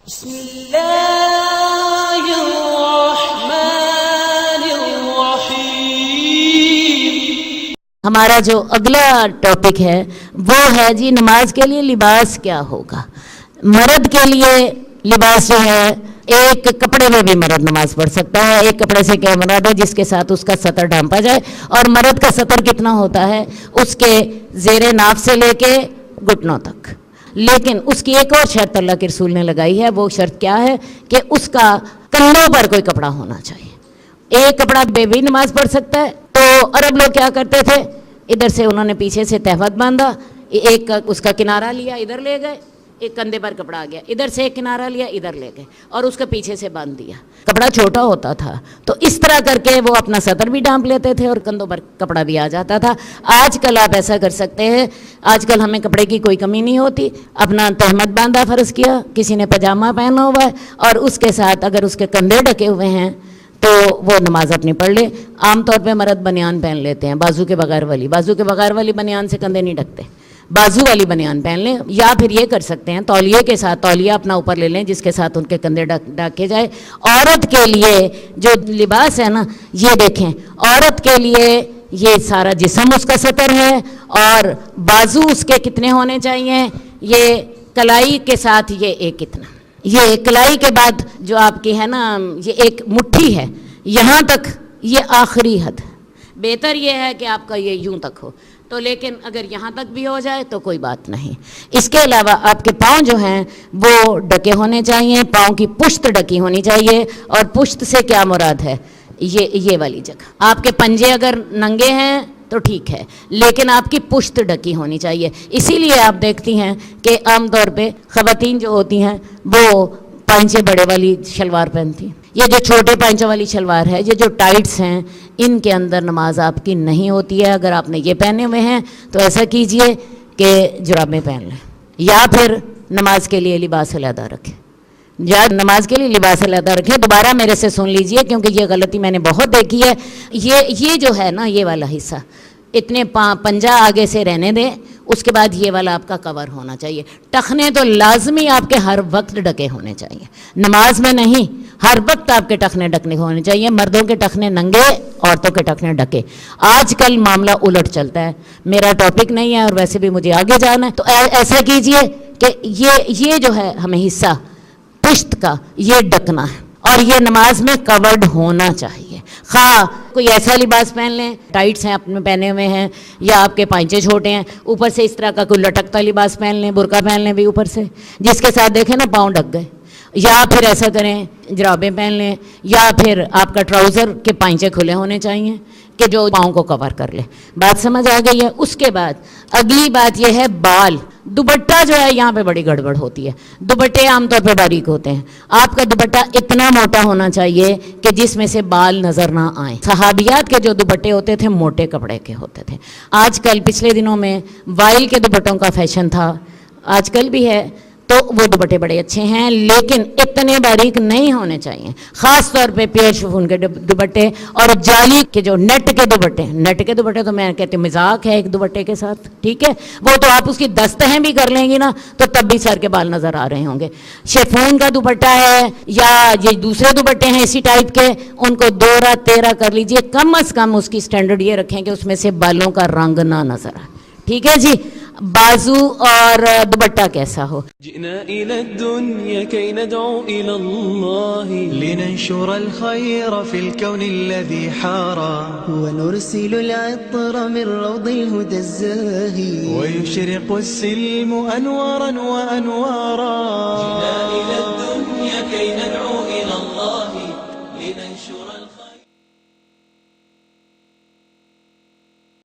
بسم اللہ الرحمن الرحیم۔ ہمارا جو اگلا ٹاپک ہے وہ ہے جی نماز کے لیے لباس کیا ہوگا۔ مرد کے لیے لباس جو ہے، ایک کپڑے میں بھی مرد نماز پڑھ سکتا ہے۔ ایک کپڑے سے کیا مراد ہے؟ جس کے ساتھ اس کا سطر ڈھانپا جائے، اور مرد کا سطر کتنا ہوتا ہے؟ اس کے زیر ناف سے لے کے گھٹنوں تک۔ لیکن اس کی ایک اور شرط اللہ کے رسول نے لگائی ہے۔ وہ شرط کیا ہے؟ کہ اس کا کندھوں پر کوئی کپڑا ہونا چاہیے۔ ایک کپڑا بے بھی نماز پڑھ سکتا ہے۔ تو عرب لوگ کیا کرتے تھے؟ ادھر سے انہوں نے پیچھے سے تہمت باندھا، ایک اس کا کنارہ لیا ادھر لے گئے، ایک کندھے پر کپڑا آ گیا، ادھر سے ایک کنارہ لیا ادھر لے گئے، اور اس کا پیچھے سے باندھ دیا۔ کپڑا چھوٹا ہوتا تھا تو اس طرح کر کے وہ اپنا سطر بھی ڈھانپ لیتے تھے اور کندھوں پر کپڑا بھی آ جاتا تھا۔ آج کل آپ ایسا کر سکتے ہیں، آج کل ہمیں کپڑے کی کوئی کمی نہیں ہوتی۔ اپنا تہمت باندھا فرض کیا، کسی نے پاجامہ پہنا ہوا ہے اور اس کے ساتھ اگر اس کے کندھے ڈھکے ہوئے ہیں تو وہ نماز اپنی پڑھ لے۔ عام طور پہ مرد بنیان پہن لیتے ہیں، بازو کے بغیر والی بنیان سے کندھے نہیں ڈھکتے، بازو والی بنیان پہن لیں۔ یا پھر یہ کر سکتے ہیں، تولیے کے ساتھ تولیہ اپنا اوپر لے لیں جس کے ساتھ ان کے کندھے ڈھکے جائے۔ عورت کے لیے جو لباس ہے نا، یہ دیکھیں، عورت کے لیے یہ سارا جسم اس کا سطر ہے، اور بازو اس کے کتنے ہونے چاہیے؟ یہ کلائی کے ساتھ یہ ایک کتنا، یہ کلائی کے بعد جو آپ کی ہے نا، یہ ایک مٹھی ہے، یہاں تک یہ آخری حد ہے۔ بہتر یہ ہے کہ آپ کا یہ یوں تک ہو تو، لیکن اگر یہاں تک بھی ہو جائے تو کوئی بات نہیں۔ اس کے علاوہ آپ کے پاؤں جو ہیں وہ ڈھکے ہونے چاہیے، پاؤں کی پشت ڈھکی ہونی چاہیے۔ اور پشت سے کیا مراد ہے؟ یہ والی جگہ۔ آپ کے پنجے اگر ننگے ہیں تو ٹھیک ہے، لیکن آپ کی پشت ڈھکی ہونی چاہیے۔ اسی لیے آپ دیکھتی ہیں کہ عام طور پہ خواتین جو ہوتی ہیں وہ پائنچے بڑے والی شلوار پہنتی ہیں۔ یہ جو چھوٹے پائنچوں والی شلوار ہے، یہ جو ٹائٹس ہیں، ان کے اندر نماز آپ کی نہیں ہوتی ہے۔ اگر آپ نے یہ پہنے ہوئے ہیں تو ایسا کیجئے کہ جرابیں پہن لیں، یا پھر نماز کے لیے لباس علیحدہ رکھیں، دوبارہ میرے سے سن لیجئے کیونکہ یہ غلطی میں نے بہت دیکھی ہے۔ یہ جو ہے نا، یہ والا حصہ اتنے پنجہ آگے سے رہنے دیں، اس کے بعد یہ والا آپ کا کور ہونا چاہیے۔ ٹخنے تو لازمی آپ کے ہر وقت ڈھکے ہونے چاہیے، نماز میں نہیں، ہر وقت آپ کے ٹخنے ڈھکنے ہونے چاہیے۔ مردوں کے ٹخنے ننگے، عورتوں کے ٹخنے ڈھکے۔ آج کل معاملہ الٹ چلتا ہے، میرا ٹاپک نہیں ہے اور ویسے بھی مجھے آگے جانا ہے، تو ایسا کیجئے کہ یہ جو ہے ہمیں حصہ پشت کا یہ ڈھکنا ہے، اور یہ نماز میں کورڈ ہونا چاہیے۔ خواہ کوئی ایسا لباس پہن لیں، ٹائٹس ہیں اپنے پہنے ہوئے ہیں، یا آپ کے پائنچے چھوٹے ہیں، اوپر سے اس طرح کا کوئی لٹکتا لباس پہن لیں، برقع پہن لیں بھی اوپر سے، جس کے ساتھ دیکھیں نا پاؤں ڈھک گئے۔ یا پھر ایسا کریں، جرابیں پہن لیں، یا پھر آپ کا ٹراؤزر کے پائنچے کھلے ہونے چاہیے کہ جو پاؤں کو کور کر لے۔ بات سمجھ آ گئی ہے؟ اس کے بعد اگلی بات یہ ہے بال۔ دوپٹہ جو ہے یہاں پہ بڑی گڑبڑ ہوتی ہے۔ دوپٹے عام طور پہ باریک ہوتے ہیں، آپ کا دوپٹہ اتنا موٹا ہونا چاہیے کہ جس میں سے بال نظر نہ آئیں۔ صحابیات کے جو دوپٹے ہوتے تھے موٹے کپڑے کے ہوتے تھے۔ آج کل پچھلے دنوں میں وائل کے دوپٹوں کا فیشن تھا، آج کل بھی ہے، تو وہ دوپٹے بڑے اچھے ہیں، لیکن اتنے باریک نہیں ہونے چاہیے۔ خاص طور پہ پیور شفون کے دوپٹے اور جالی کے جو نیٹ کے دوپٹے تو میں کہتی ہوں مذاق ہے ایک دوپٹے کے ساتھ، ٹھیک ہے؟ وہ تو آپ اس کی دستہیں بھی کر لیں گی نا تو تب بھی سر کے بال نظر آ رہے ہوں گے۔ شفون کا دوپٹہ ہے یا یہ دوسرے دوپٹے ہیں اسی ٹائپ کے، ان کو 2-13 کر لیجئے، کم از کم اس کی سٹینڈرڈ یہ رکھیں کہ اس میں سے بالوں کا رنگ نہ نظر آئے، ٹھیک ہے جی؟ بازو اور دوپٹہ کیسا ہو۔ جئنا إلى الدنيا كي ندعو إلى الله لننشر الخير في الكون الذي حارى ونرسل العطر من روض الهدى الزاهي ويشرق السلم أنوارا وأنوارا جئنا إلى الدنيا كي ندعو إلى الله